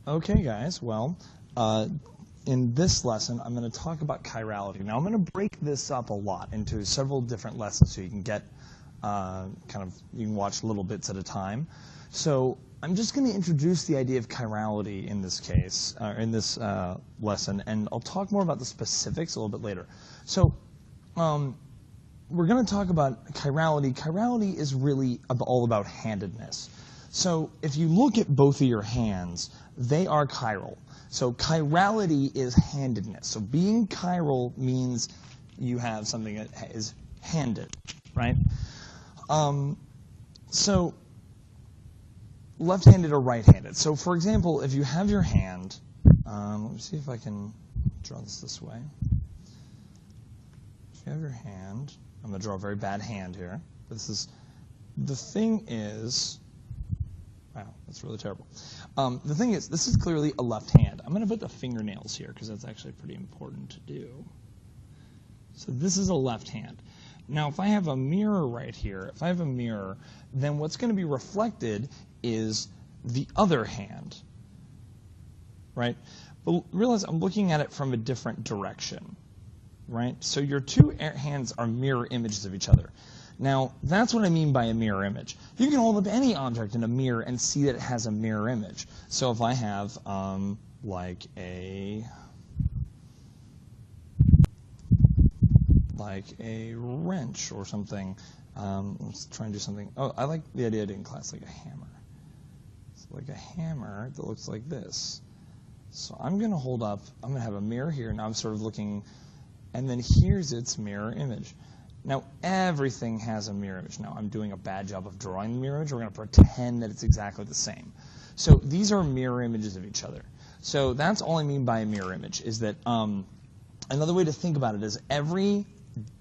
Okay, guys, well, in this lesson, I'm going to talk about chirality. Now, I'm going to break this up a lot into several different lessons so you can get you can watch little bits at a time. So I'm just going to introduce the idea of chirality in this case, in this lesson, and I'll talk more about the specifics a little bit later. So we're going to talk about chirality. Chirality is really all about handedness. So if you look at both of your hands, they are chiral. So chirality is handedness. So being chiral means you have something that is handed, right? So left-handed or right-handed. So for example, if you have your hand, let me see if I can draw this way. If you have your hand, I'm going to draw a very bad hand here. The thing is, wow, that's really terrible. The thing is, this is clearly a left hand. I'm going to put the fingernails here because that's actually pretty important to do. So this is a left hand. Now, if I have a mirror right here, if I have a mirror, then what's going to be reflected is the other hand, right? But realize I'm looking at it from a different direction, right? So your two hands are mirror images of each other. Now, that's what I mean by a mirror image. You can hold up any object in a mirror and see that it has a mirror image. So if I have like a wrench or something, let's try and do something. Oh, I like the idea in class, like a hammer. So like a hammer that looks like this. So I'm going to hold up, I'm going to have a mirror here, now I'm sort of looking, and then here's its mirror image. Now, everything has a mirror image. Now, I'm doing a bad job of drawing the mirror image. We're going to pretend that it's exactly the same. So these are mirror images of each other. So that's all I mean by a mirror image, is that another way to think about it is every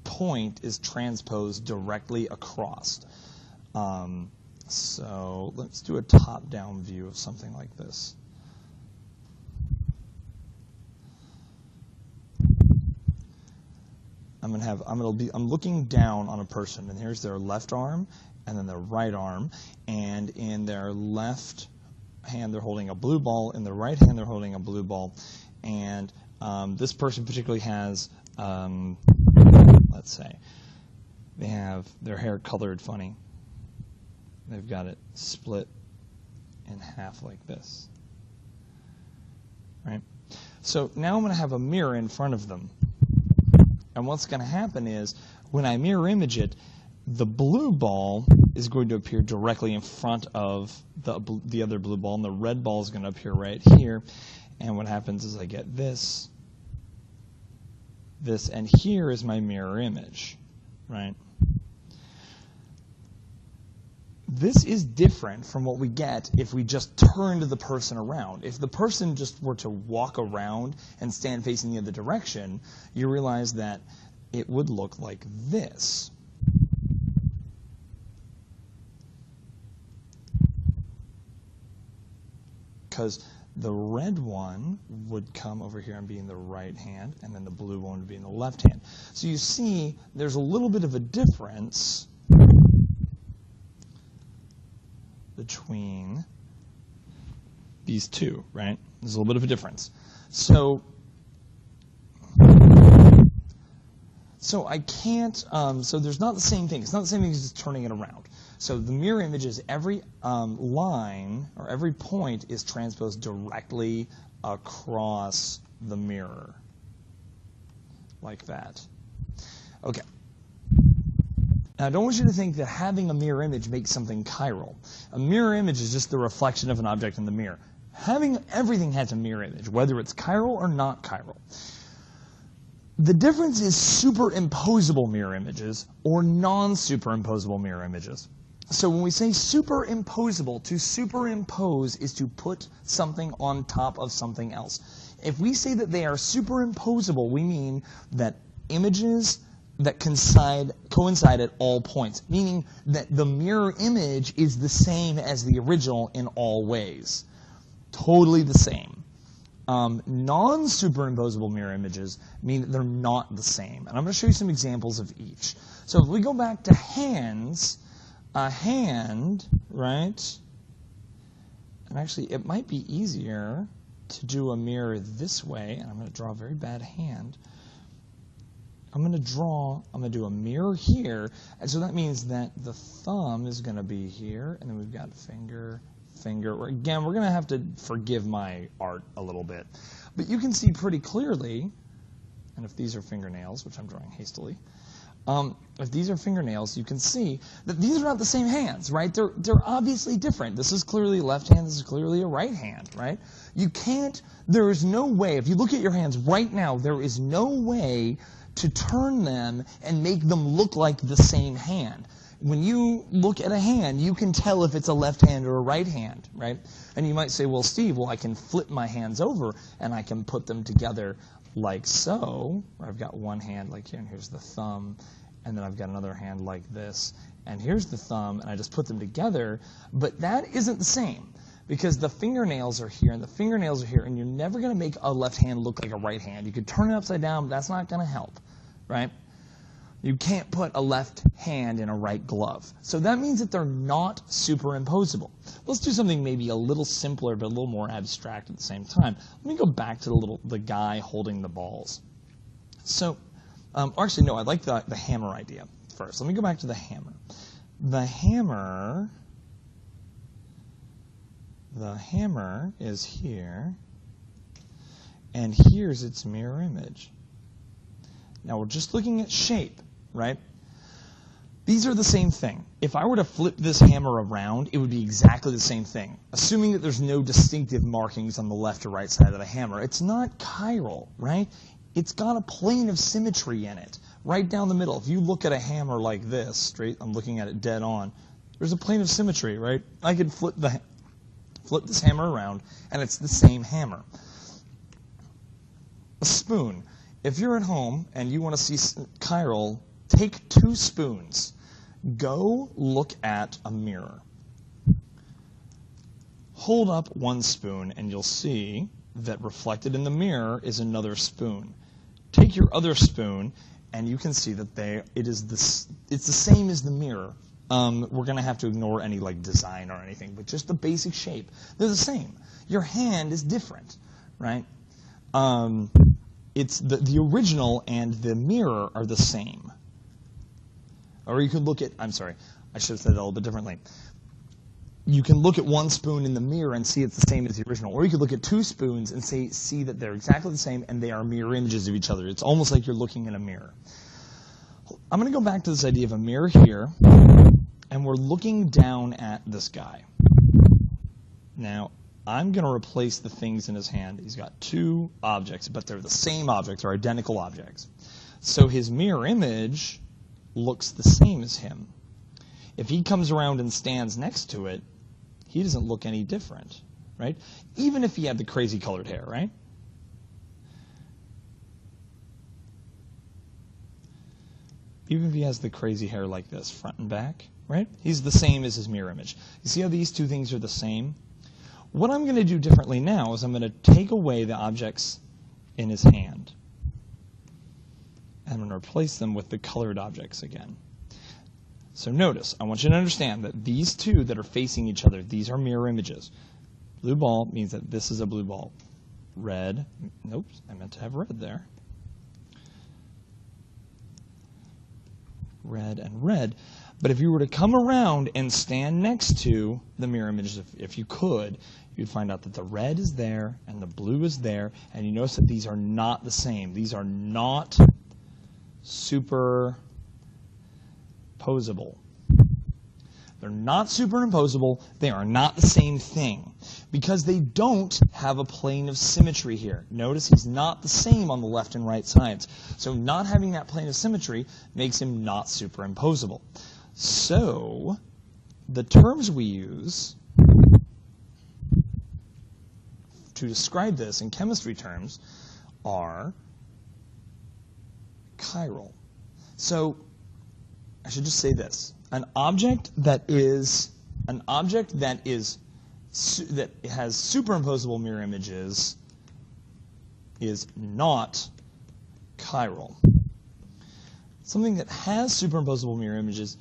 point is transposed directly across. So let's do a top-down view of something like this. I'm looking down on a person, and here's their left arm, and then their right arm, and in their left hand they're holding a blue ball, in their right hand they're holding a blue ball, and this person particularly has, let's say, they have their hair colored funny. They've got it split in half like this, right? So now I'm going to have a mirror in front of them. And what's going to happen is, when I mirror image it, the blue ball is going to appear directly in front of the other blue ball, and the red ball is going to appear right here. And what happens is I get this, and here is my mirror image, right? This is different from what we get if we just turned the person around. If the person just were to walk around and stand facing the other direction, you realize that it would look like this. Because the red one would come over here and be in the right hand, and then the blue one would be in the left hand. So you see, there's a little bit of a difference between these two, right? There's a little bit of a difference. So I can't, so there's not the same thing. It's not the same thing as just turning it around. So the mirror image is every line or every point is transposed directly across the mirror, like that. Okay. Now, I don't want you to think that having a mirror image makes something chiral. A mirror image is just the reflection of an object in the mirror. Everything has a mirror image, whether it's chiral or not chiral. The difference is superimposable mirror images or non-superimposable mirror images. So when we say superimposable, to superimpose is to put something on top of something else. If we say that they are superimposable, we mean that images that coincide at all points, meaning that the mirror image is the same as the original in all ways. Totally the same. Non-superimposable mirror images mean that they're not the same. And I'm going to show you some examples of each. So if we go back to hands, a hand, right, And actually, it might be easier to do a mirror this way, and I'm going to draw a very bad hand. I'm going to do a mirror here, and so that means that the thumb is going to be here, and then we've got finger. Again, we're going to have to forgive my art a little bit. But you can see pretty clearly, and if these are fingernails, which I'm drawing hastily, if these are fingernails, you can see that these are not the same hands, right? They're obviously different. This is clearly a left hand, this is clearly a right hand, right? There is no way, if you look at your hands right now, there is no way to turn them and make them look like the same hand. When you look at a hand, you can tell if it's a left hand or a right hand, right? And you might say, well, Steve, I can flip my hands over and I can put them together like so, where I've got one hand like here, and here's the thumb, and then I've got another hand like this, and here's the thumb, and I just put them together. But that isn't the same, because the fingernails are here, and the fingernails are here, and you're never going to make a left hand look like a right hand. You could turn it upside down, but that's not going to help, right? You can't put a left hand in a right glove. So that means that they're not superimposable. Let's do something maybe a little simpler but a little more abstract at the same time. Let me go back to the guy holding the balls. So, actually, no, I like the hammer idea first. Let me go back to the hammer. The hammer is here, and here's its mirror image. Now we're just looking at shape, right? These are the same thing. If I were to flip this hammer around, it would be exactly the same thing, assuming that there's no distinctive markings on the left or right side of the hammer. It's not chiral, right? It's got a plane of symmetry in it, right down the middle. If you look at a hammer like this, straight, I'm looking at it dead on, there's a plane of symmetry, right? I could flip this hammer around, and it's the same hammer. A spoon. If you're at home and you want to see chiral, take 2 spoons. Go look at a mirror. Hold up one spoon and you'll see that reflected in the mirror is another spoon. Take your other spoon and you can see that it's the same as the mirror. We're going to have to ignore any design or anything, but just the basic shape. They're the same. Your hand is different, right? It's the original and the mirror are the same. Or you could look at, I'm sorry, I should have said it a little bit differently. You can look at one spoon in the mirror and see it's the same as the original. Or you could look at 2 spoons and see that they're exactly the same and they are mirror images of each other. It's almost like you're looking in a mirror. I'm going to go back to this idea of a mirror here, and we're looking down at this guy. Now, I'm going to replace the things in his hand. He's got 2 objects, but they're the same objects, they're identical objects. So his mirror image looks the same as him. If he comes around and stands next to it, he doesn't look any different, right? Even if he had the crazy colored hair, right? Even if he has the crazy hair like this, front and back, right? He's the same as his mirror image. You see how these 2 things are the same? What I'm going to do differently now is I'm going to take away the objects in his hand. And I'm going to replace them with the colored objects again. So notice, I want you to understand that these 2 that are facing each other, these are mirror images. Blue ball means that this is a blue ball. Red, nope, I meant to have red there. Red and red. But if you were to come around and stand next to the mirror images, if you could, you'd find out that the red is there and the blue is there, and you notice that these are not the same. These are not superposable. They're not superimposable. They are not the same thing because they don't have a plane of symmetry here. Notice he's not the same on the left and right sides. So not having that plane of symmetry makes him not superimposable. So the terms we use to describe this in chemistry terms are chiral. So I should just say this. An object that has superimposable mirror images is not chiral. Something that has superimposable mirror images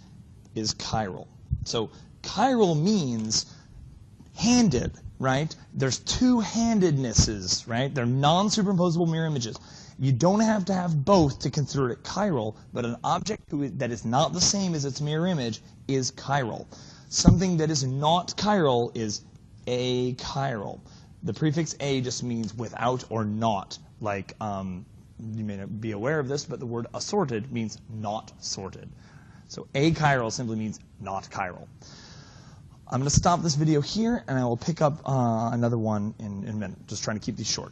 is chiral. So chiral means handed, right? There's two-handednesses, right? They're non-superimposable mirror images. You don't have to have both to consider it chiral, but an object that is not the same as its mirror image is chiral. Something that is not chiral is achiral. The prefix a just means without or not. Like, you may not be aware of this, but the word assorted means not sorted. So achiral simply means not chiral. I'm going to stop this video here, and I will pick up another one in a minute. Just trying to keep these short.